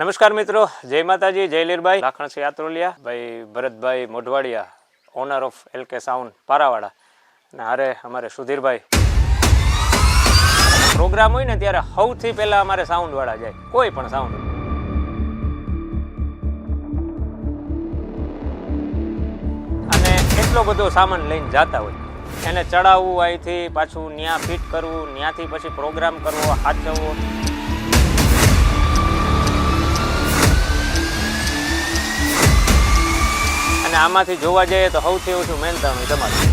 નમસ્કાર મિત્રો, જય માતાજી, જય લીરભાઈ, લાખણસિંહ યાત્રોલિયા ભાઈ, Bharatbhai Modhwadia, owner of LK sound Parawada, અને હારે અમારે સુધીરભાઈ. પ્રોગ્રામ હોય ને ત્યારે સૌથી પહેલા અમારે સાઉન્ડ વાળા જાય, કોઈ પણ સાઉન્ડ. અને એટલો બધો સામાન લઈને જતા હોય, એને ચડાવવું, અહીંથી પાછું ન્યા ફિટ કરવું, ત્યાંથી પછી પ્રોગ્રામ કરવો, સાચવવો. અને આમાંથી જોવા જઈએ તો સૌથી ઓછું મહેનતાણું તમારું.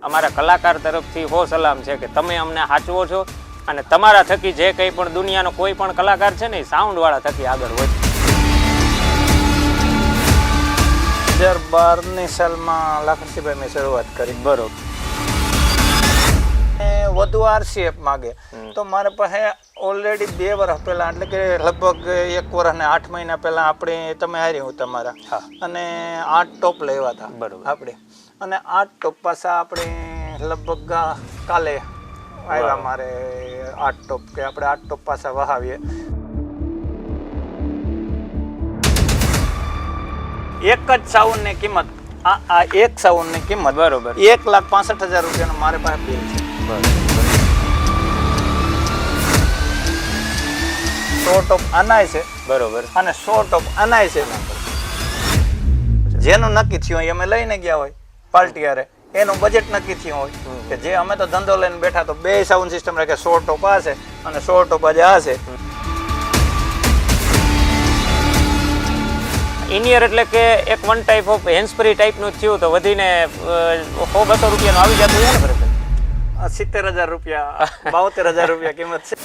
અમારા કલાકાર તરફથી હો સલામ છે કે તમે અમને સાચવો છો, અને તમારા થકી જે કંઈ પણ દુનિયાનો કોઈ પણ કલાકાર છે ને એ સાઉન્ડ વાળા થકી આગળ હોય. 2012ની સાલમાં લાખણસિંહભાઈ મેં શરૂઆત કરી. બરોબર. વધુ RCF માગે તો મારા પાસે ઓલરેડી 2 વર્ષ પહેલા, એટલે કે લગભગ 1 વર્ષ ને 8 મહિના પહેલા આપણે તમે હારી હું તમારા, અને 8 ટોપ લેવા હતા આપણે, અને 8 ટોપ પાછા આપણે લગભગ કાલે આવ્યા મારે 8 ટોપ, કે આપણે 8 ટોપ પાછા વહાવીએ. એક જ સાઉન્ડની કિંમત, આ એક સાઉન્ડની કિંમત બરોબર 1,65,000 રૂપિયાનું મારે પાસે બિલ છે. 100 ટોપ આનાય છે બરોબર, અને 100 ટોપ આનાય છે. જેનું નક્કી થયું હોય અમે લઈને ગયા હોય પાર્ટી હારે, એનું બજેટ નક્કી થયું હોય કે જે અમે તો ધંધો લઈને બેઠા, તો 2 સાઉન્ડ સિસ્ટમ રાખે, 100 ટોપ આ છે અને 100 ટોપ આજે આ છે. ઇનિયર એટલે કે એક વન ટાઈપ ઓફ હેન્ડસ્પ્રી ટાઈપનું થયું તો વધીને 100-200 રૂપિયાનું આવી જતું હોય ને. 70,000 રૂપિયા 72,000 રૂપિયા કિંમત છે.